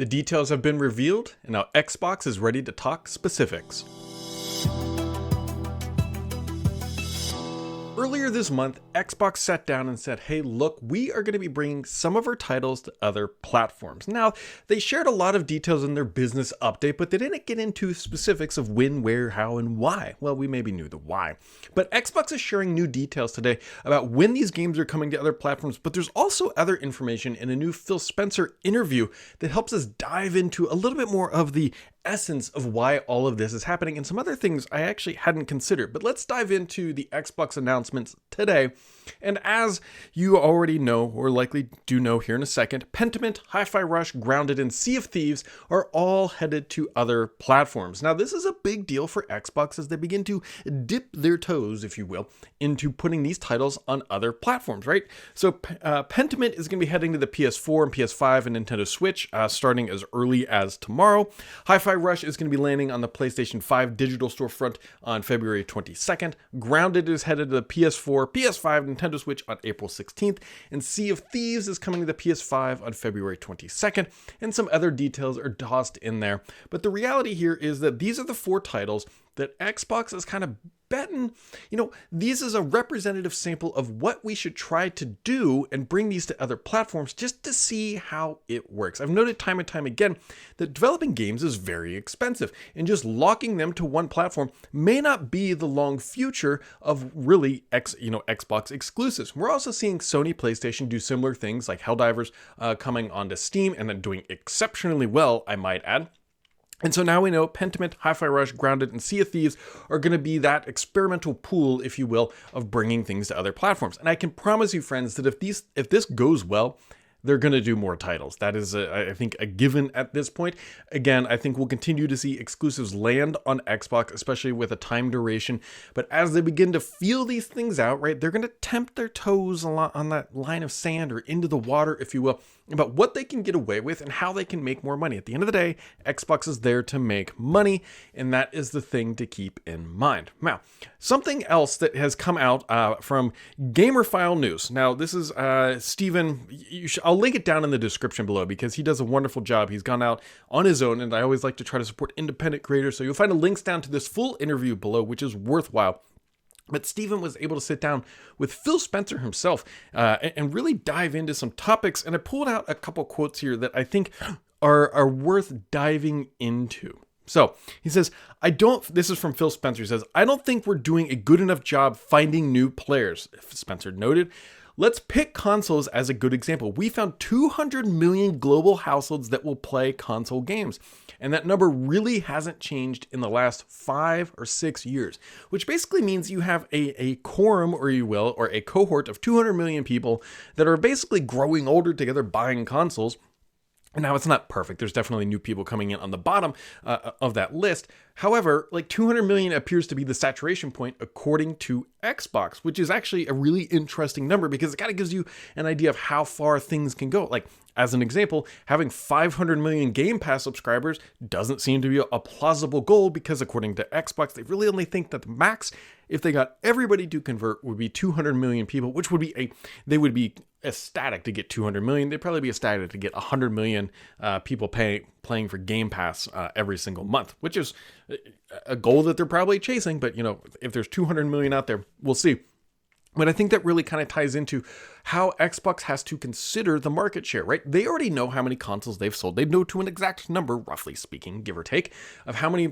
The details have been revealed, and now Xbox is ready to talk specifics. Earlier this month, Xbox sat down and said, hey, look, we are going to be bringing some of our titles to other platforms. Now, they shared a lot of details in their business update, but they didn't get into specifics of when, where, how, and why. Well, we maybe knew the why. But Xbox is sharing new details today about when these games are coming to other platforms, but there's also other information in a new Phil Spencer interview that helps us dive into a little bit more of the essence of why all of this is happening and some other things I actually hadn't considered. But let's dive into the Xbox announcements today. And as you already know, or likely do know here in a second, Pentiment, Hi-Fi Rush, Grounded, and Sea of Thieves are all headed to other platforms. Now, this is a big deal for Xbox as they begin to dip their toes, if you will, into putting these titles on other platforms, right? So Pentiment is going to be heading to the PS4 and PS5 and Nintendo Switch starting as early as tomorrow. Hi-Fi Rush is going to be landing on the PlayStation 5 digital storefront on February 22nd. Grounded is headed to the PS4, PS5, Nintendo Switch on April 16th, and Sea of Thieves is coming to the PS5 on February 22nd, and some other details are tossed in there. But the reality here is that these are the four titles that Xbox is kind of betting, these is a representative sample of what we should try to do and bring these to other platforms just to see how it works. I've noted time and time again that developing games is very expensive, and just locking them to one platform may not be the long future of really Xbox exclusives. We're also seeing Sony PlayStation do similar things like Helldivers coming onto Steam and then doing exceptionally well, I might add. And so now we know Pentiment, Hi-Fi Rush, Grounded, and Sea of Thieves are going to be that experimental pool, if you will, of bringing things to other platforms. And I can promise you, friends, that if this goes well, they're going to do more titles. That is, I think, a given at this point. Again, I think we'll continue to see exclusives land on Xbox, especially with a time duration. But as they begin to feel these things out, right, they're going to tempt their toes a lot on that line of sand or into the water, if you will, about what they can get away with and how they can make more money. At the end of the day, Xbox is there to make money, and that is the thing to keep in mind. Now, something else that has come out from Gamerfile News. Now, this is Steven. I'll link it down in the description below because he does a wonderful job. He's gone out on his own, and I always like to try to support independent creators. So you'll find links down to this full interview below, which is worthwhile. But Steven was able to sit down with Phil Spencer himself and really dive into some topics. And I pulled out a couple quotes here that I think are worth diving into. So he says, this is from Phil Spencer. He says, I don't think we're doing a good enough job finding new players, Spencer noted. Let's pick consoles as a good example. We found 200 million global households that will play console games. And that number really hasn't changed in the last 5 or 6 years, which basically means you have a quorum, or a cohort of 200 million people that are basically growing older together, buying consoles. And now it's not perfect. There's definitely new people coming in on the bottom of that list. However, 200 million appears to be the saturation point according to Xbox, which is actually a really interesting number because it kind of gives you an idea of how far things can go. As an example, having 500 million Game Pass subscribers doesn't seem to be a plausible goal because according to Xbox, they really only think that the max, if they got everybody to convert, would be 200 million people, which would be they would be ecstatic to get 200 million. They'd probably be ecstatic to get 100 million people playing for Game Pass every single month, which is a goal that they're probably chasing. But, if there's 200 million out there, we'll see. But I think that really kind of ties into how Xbox has to consider the market share, right? They already know how many consoles they've sold. They know to an exact number, roughly speaking, give or take, of how many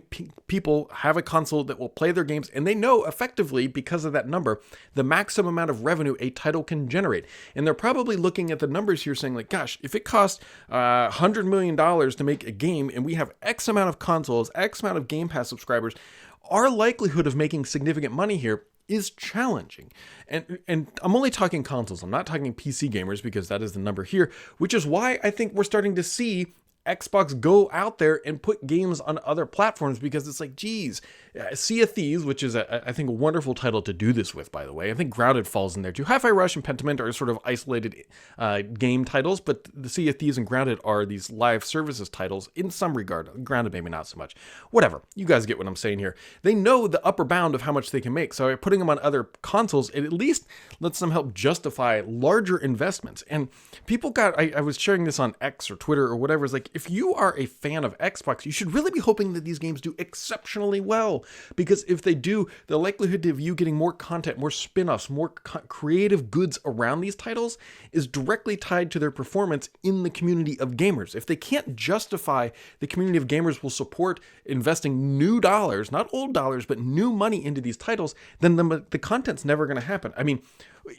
people have a console that will play their games. And they know effectively, because of that number, the maximum amount of revenue a title can generate. And they're probably looking at the numbers here saying gosh, if it costs $100 million to make a game and we have X amount of consoles, X amount of Game Pass subscribers, our likelihood of making significant money here is challenging. And I'm only talking consoles. I'm not talking PC gamers because that is the number here, which is why I think we're starting to see Xbox go out there and put games on other platforms because it's geez, Sea of Thieves, which is I think a wonderful title to do this with, by the way. I think Grounded falls in there too. Hi-Fi Rush and Pentiment are sort of isolated game titles, but the Sea of Thieves and Grounded are these live services titles in some regard. Grounded maybe not so much. Whatever. You guys get what I'm saying here. They know the upper bound of how much they can make, so putting them on other consoles, it at least lets them help justify larger investments. And people I was sharing this on X or Twitter or whatever, it's if you are a fan of Xbox, you should really be hoping that these games do exceptionally well, because if they do, the likelihood of you getting more content, more spin-offs, more creative goods around these titles is directly tied to their performance in the community of gamers. If they can't justify the community of gamers will support investing new dollars, not old dollars, but new money into these titles, then the content's never going to happen. I mean,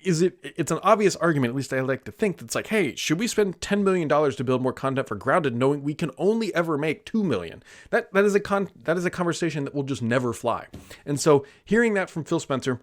it's an obvious argument, at least I like to think, that's like, hey, should we spend $10 million to build more content for Grounded knowing we can only ever make $2 million? That is a conversation that will just never fly. And so hearing that from Phil Spencer,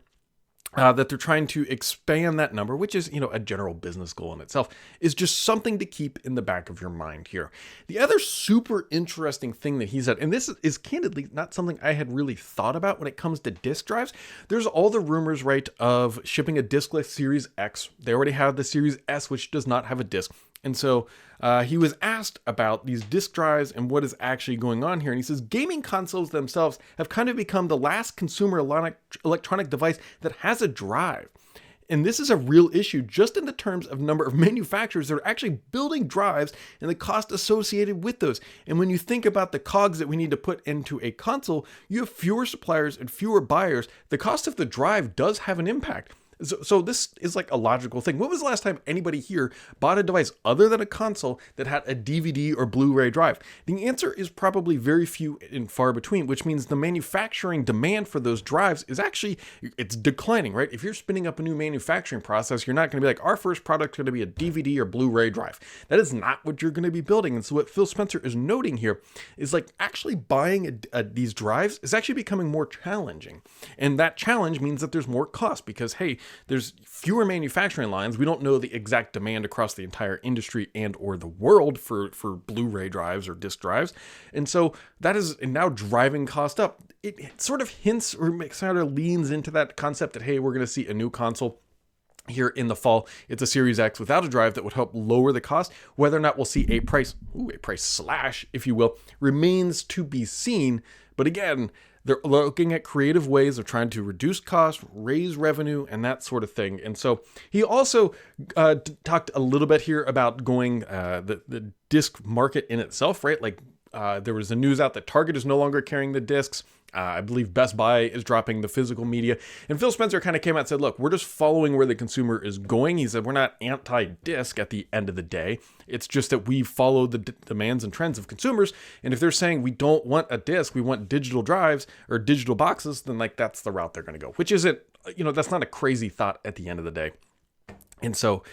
that they're trying to expand that number, which is, a general business goal in itself, is just something to keep in the back of your mind here. The other super interesting thing that he said, and this is candidly not something I had really thought about when it comes to disk drives. There's all the rumors, right, of shipping a diskless Series X. They already have the Series S, which does not have a disk. And so he was asked about these disk drives and what is actually going on here. And he says gaming consoles themselves have kind of become the last consumer electronic device that has a drive. And this is a real issue just in the terms of number of manufacturers that are actually building drives and the cost associated with those. And when you think about the cogs that we need to put into a console, you have fewer suppliers and fewer buyers. The cost of the drive does have an impact. So this is like a logical thing. When was the last time anybody here bought a device other than a console that had a DVD or Blu-ray drive? The answer is probably very few and far between, which means the manufacturing demand for those drives is actually, it's declining, right? If you're spinning up a new manufacturing process, you're not going to be like, our first product is going to be a DVD or Blu-ray drive. That is not what you're going to be building. And so what Phil Spencer is noting here is like actually buying these drives is actually becoming more challenging. And that challenge means that there's more cost because, hey, there's fewer manufacturing lines. We don't know the exact demand across the entire industry and or the world for Blu-ray drives or disc drives. And so that is now driving cost up. It sort of hints or sort of leans into that concept that, hey, we're going to see a new console here in the fall. It's a Series X without a drive that would help lower the cost. Whether or not we'll see a price slash, if you will, remains to be seen. But again, they're looking at creative ways of trying to reduce costs, raise revenue, and that sort of thing. And so he also talked a little bit here about going the disc market in itself, right? Like there was the news out that Target is no longer carrying the discs. I believe Best Buy is dropping the physical media. And Phil Spencer kind of came out and said, look, we're just following where the consumer is going. He said, we're not anti-disc at the end of the day. It's just that we follow the demands and trends of consumers. And if they're saying we don't want a disc, we want digital drives or digital boxes, then like that's the route they're going to go, which isn't, that's not a crazy thought at the end of the day. And so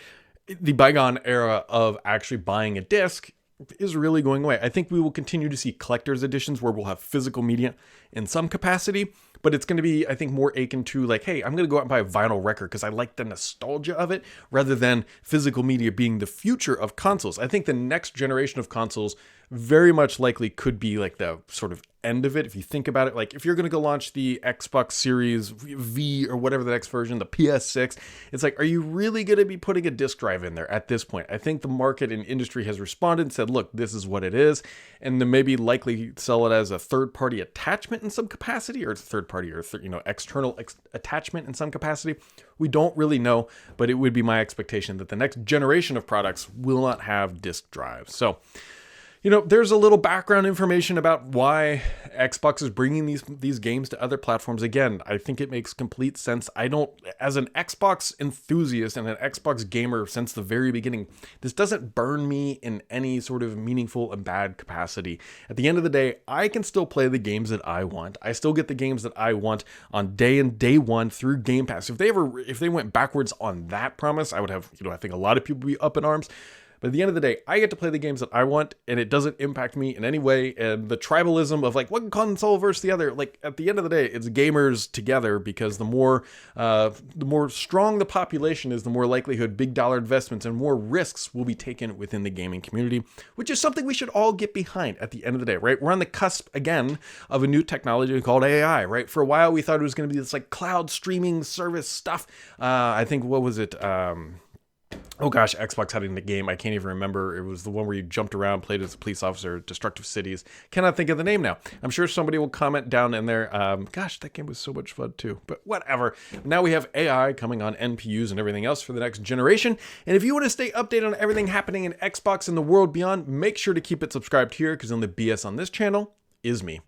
the bygone era of actually buying a disc is really going away. I think we will continue to see collector's editions where we'll have physical media in some capacity, but it's going to be, I think, more akin to like, hey, I'm going to go out and buy a vinyl record because I like the nostalgia of it rather than physical media being the future of consoles. I think the next generation of consoles very much likely could be like the sort of end of it. If you think about it, like if you're going to go launch the Xbox Series V or whatever the next version, the PS6, it's like, are you really going to be putting a disc drive in there at this point? I think the market and industry has responded and said, look, this is what it is. And then maybe likely sell it as a third-party attachment in some capacity, or it's third-party or external attachment in some capacity. We don't really know, but it would be my expectation that the next generation of products will not have disc drives. So, there's a little background information about why Xbox is bringing these games to other platforms. Again, I think it makes complete sense. As an Xbox enthusiast and an Xbox gamer since the very beginning, this doesn't burn me in any sort of meaningful and bad capacity. At the end of the day, I can still play the games that I want. I still get the games that I want on day one through Game Pass. If they went backwards on that promise, I would have, I think a lot of people would be up in arms. But at the end of the day, I get to play the games that I want, and it doesn't impact me in any way. And the tribalism of like one console versus the other, like at the end of the day, it's gamers together, because the more strong the population is, the more likelihood big dollar investments and more risks will be taken within the gaming community, which is something we should all get behind at the end of the day, right? We're on the cusp again of a new technology called AI, right? For a while, we thought it was going to be this like cloud streaming service stuff. I think, what was it? Oh gosh, Xbox had a game. I can't even remember. It was the one where you jumped around, played as a police officer, Destructive Cities. Cannot think of the name now. I'm sure somebody will comment down in there. Gosh, that game was so much fun too. But whatever. Now we have AI coming on NPUs and everything else for the next generation. And if you want to stay updated on everything happening in Xbox and the world beyond, make sure to keep it subscribed here, because the only BS on this channel is me.